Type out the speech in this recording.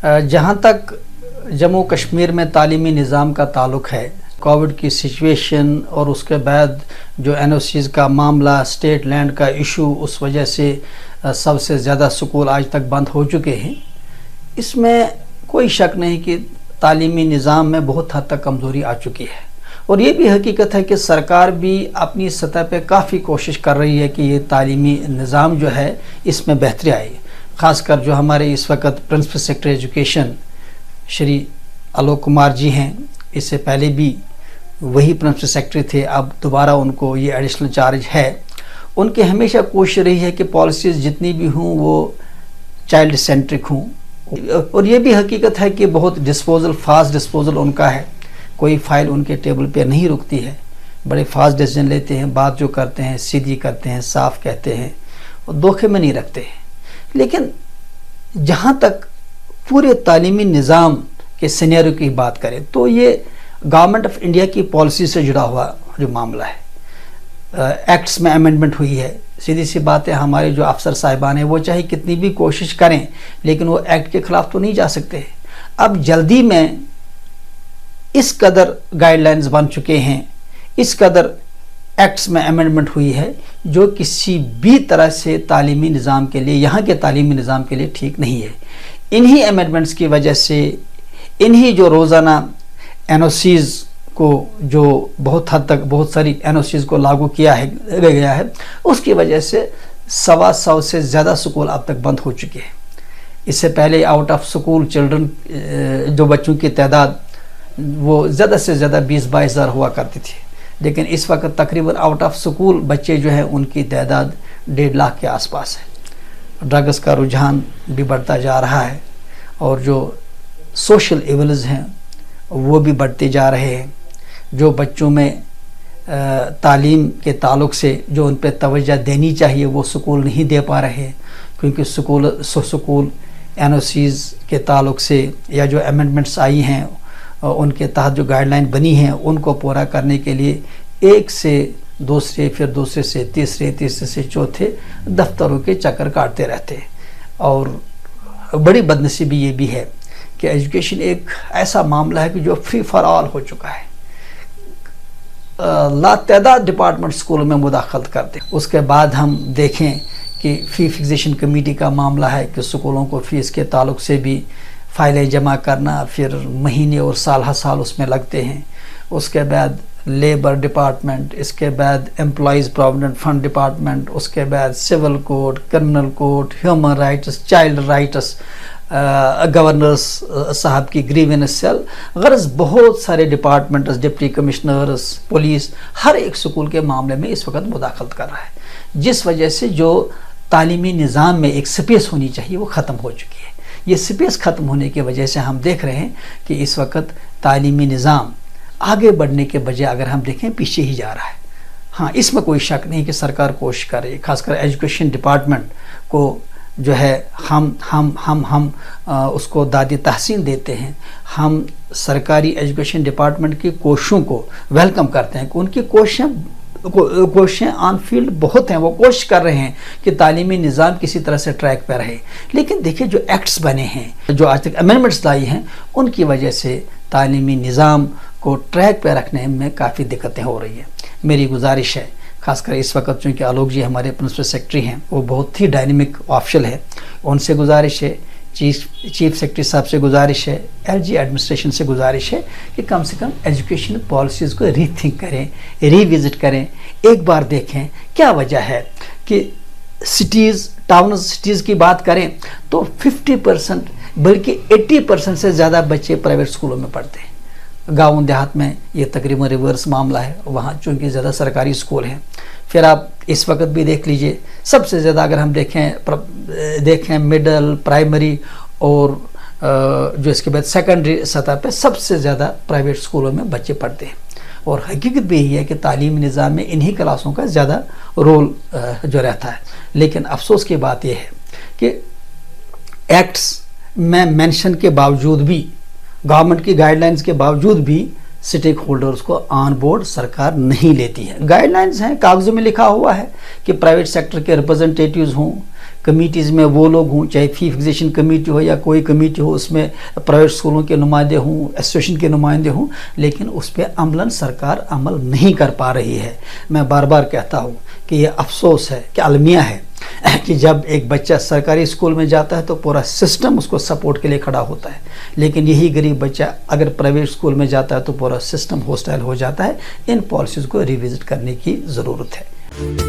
जहाँ तक जम्मू कश्मीर में तालीमी निज़ाम का ताल्लुक़ है, कोविड की सिचुएशन और उसके बाद जो एनओसीज़ का मामला, स्टेट लैंड का इशू, उस वजह से सबसे ज़्यादा स्कूल आज तक बंद हो चुके हैं। इसमें कोई शक नहीं कि तालीमी निज़ाम में बहुत हद तक कमज़ोरी आ चुकी है और ये भी हकीकत है कि सरकार भी अपनी सतह पे काफ़ी कोशिश कर रही है कि ये तालीमी निज़ाम जो है इसमें बेहतरी आए। ख़ासकर जो हमारे इस वक्त principal secretary education Shri Alok Kumar ji हैं, इससे पहले भी वही प्रिंसिपल सेक्रेटरी थे, अब दोबारा उनको ये एडिशनल चार्ज है। उनकी हमेशा कोशिश रही है कि पॉलिसीज़ जितनी भी हों वो चाइल्ड सेंट्रिक हों और ये भी हकीकत है कि बहुत फास्ट डिस्पोजल उनका है। कोई फाइल उनके टेबल पे नहीं रुकती है, बड़े फास्ट डिसीजन लेते हैं, बात जो करते हैं सीधी करते हैं, साफ कहते हैं और धोखे में नहीं रखते हैं। लेकिन जहाँ तक पूरे तालीमी निज़ाम के सिनेरियो की बात करें तो ये गवर्नमेंट ऑफ इंडिया की पॉलिसी से जुड़ा हुआ जो मामला है। एक्ट्स में अमेंडमेंट हुई है, सीधी सी बात है, हमारे जो अफसर साहिबान हैं वो चाहे कितनी भी कोशिश करें लेकिन वो एक्ट के खिलाफ तो नहीं जा सकते। अब जल्दी में इस कदर गाइडलाइंस बन चुके हैं, इस कदर एक्ट्स में अमेंडमेंट हुई है जो किसी भी तरह से तालीमी निज़ाम के लिए, यहाँ के तालीमी निज़ाम के लिए ठीक नहीं है। इन्हीं अमेंडमेंट्स की वजह से, इन्हीं जो रोज़ाना एनओसीज़ को जो बहुत हद तक बहुत सारी एनओसीज़ को लागू किया गया है, उसकी वजह से 125 से ज़्यादा स्कूल अब तक बंद हो चुके हैं। इससे पहले आउट ऑफ स्कूल चिल्ड्रन जो बच्चों की तादाद वो ज़्यादा से ज़्यादा 20-22 हज़ार हुआ करती थी, लेकिन इस वक्त तकरीबन आउट ऑफ स्कूल बच्चे जो हैं उनकी तादाद 1.5 लाख के आसपास है। ड्रग्स का रुझान भी बढ़ता जा रहा है और जो सोशल इवल्स हैं वो भी बढ़ते जा रहे हैं। जो बच्चों में तालीम के ताल्लुक़ से जो उन पर तवज्जो देनी चाहिए वो स्कूल नहीं दे पा रहे हैं, क्योंकि स्कूल एनओसीज़ के ताल्लुक़ से या जो अमेंडमेंट्स आई हैं उनके तहत जो गाइडलाइन बनी हैं उनको पूरा करने के लिए एक से दूसरे, फिर दूसरे से तीसरे, तीसरे से चौथे दफ्तरों के चक्कर काटते रहते हैं। और बड़ी बदनसीबी ये भी है कि एजुकेशन एक ऐसा मामला है कि जो फ्री फॉर ऑल हो चुका है। लातादाद डिपार्टमेंट स्कूलों में मुदाखलत करते हैं। उसके बाद हम देखें कि फ़ी फिक्सेशन कमेटी का मामला है कि स्कूलों को फ़ीस के ताल्लुक़ से भी फ़ाइलें जमा करना, फिर महीने और साल हर साल उसमें लगते हैं। उसके बाद लेबर डिपार्टमेंट, इसके बाद एम्प्लॉइज़ प्रोविडेंट फंड डिपार्टमेंट, उसके बाद civil code, criminal code, human rights, child rights, governors साहब की ग्रीवेंस सेल, गरज बहुत सारे डिपार्टमेंट्स, डिप्टी कमिश्नर्स, पुलिस, हर एक स्कूल के मामले में इस वक्त मुदाखलत कर रहा है, जिस वजह से जो तालीमी निज़ाम में एक स्पेस होनी चाहिए वो ख़त्म हो चुकी है। ये स्पेस ख़त्म होने की वजह से हम देख रहे हैं कि इस वक्त तालीमी निज़ाम आगे बढ़ने के बजाय अगर हम देखें पीछे ही जा रहा है। हाँ, इसमें कोई शक नहीं कि सरकार कोशिश कर रही है, खासकर एजुकेशन डिपार्टमेंट को जो है हम उसको दादी तहसीन देते हैं। हम सरकारी एजुकेशन डिपार्टमेंट की कोशिशों को वेलकम करते हैं कि उनकी कोशिशें ऑन फील्ड बहुत हैं, वो कोशिश कर रहे हैं कि तालीमी निज़ाम किसी तरह से ट्रैक पर रहे। लेकिन देखिए जो एक्ट्स बने हैं, जो आज तक अमेंडमेंट्स लाई हैं, उनकी वजह से तालीमी निज़ाम को ट्रैक पर रखने में काफ़ी दिक्कतें हो रही हैं। मेरी गुजारिश है, खासकर इस वक्त चूँकि आलोक जी हमारे प्रिंसिपल सेक्रेटरी हैं, वो बहुत ही डायनेमिक ऑफिशियल है, उनसे गुजारिश है, चीफ सेक्रेटरी साहब से गुजारिश है, एलजी एडमिनिस्ट्रेशन से गुजारिश है कि कम से कम एजुकेशन पॉलिसीज़ को रीथिंक करें, रिविज़िट करें, एक बार देखें क्या वजह है कि सिटीज़, टाउन्स, सिटीज़ की बात करें तो 50% बल्कि 80% से ज़्यादा बच्चे प्राइवेट स्कूलों में पढ़ते हैं। गाँव देहात में ये तकरीबन रिवर्स मामला है, वहाँ चूँकि ज़्यादा सरकारी स्कूल हैं। फिर आप इस वक्त भी देख लीजिए, सबसे ज़्यादा अगर हम देखें मिडल, प्राइमरी और जो इसके बाद सेकेंडरी सतह पे सबसे ज़्यादा प्राइवेट स्कूलों में बच्चे पढ़ते हैं। और हकीकत भी यही है कि तालीमी निज़ाम में इन्हीं क्लासों का ज़्यादा रोल जो रहता है। लेकिन अफसोस की बात यह है कि एक्ट्स में मेंशन के बावजूद भी, गवर्नमेंट की गाइडलाइंस के बावजूद भी स्टेक होल्डर्स को ऑन बोर्ड सरकार नहीं लेती है। गाइडलाइंस हैं, कागज़ों में लिखा हुआ है कि प्राइवेट सेक्टर के रिप्रेजेंटेटिव्स हों, کمیٹیز میں وہ لوگ ہوں، چاہے فی فکسیشن کمیٹی ہو یا کوئی کمیٹی ہو، اس میں پرائیویٹ اسکولوں کے نمائندے ہوں، ایسوسیشن کے نمائندے ہوں، لیکن اس پہ عملاً سرکار عمل نہیں کر پا رہی ہے۔ میں بار بار کہتا ہوں کہ یہ افسوس ہے کہ المیہ ہے کہ جب ایک بچہ سرکاری اسکول میں جاتا ہے تو پورا سسٹم اس کو سپورٹ کے لیے کھڑا ہوتا ہے، لیکن یہی غریب بچہ اگر پرائیویٹ اسکول میں جاتا ہے تو پورا سسٹم ہوسٹائل ہو جاتا ہے۔ ان پالیسیز کو ریوزٹ کرنے کی ضرورت ہے۔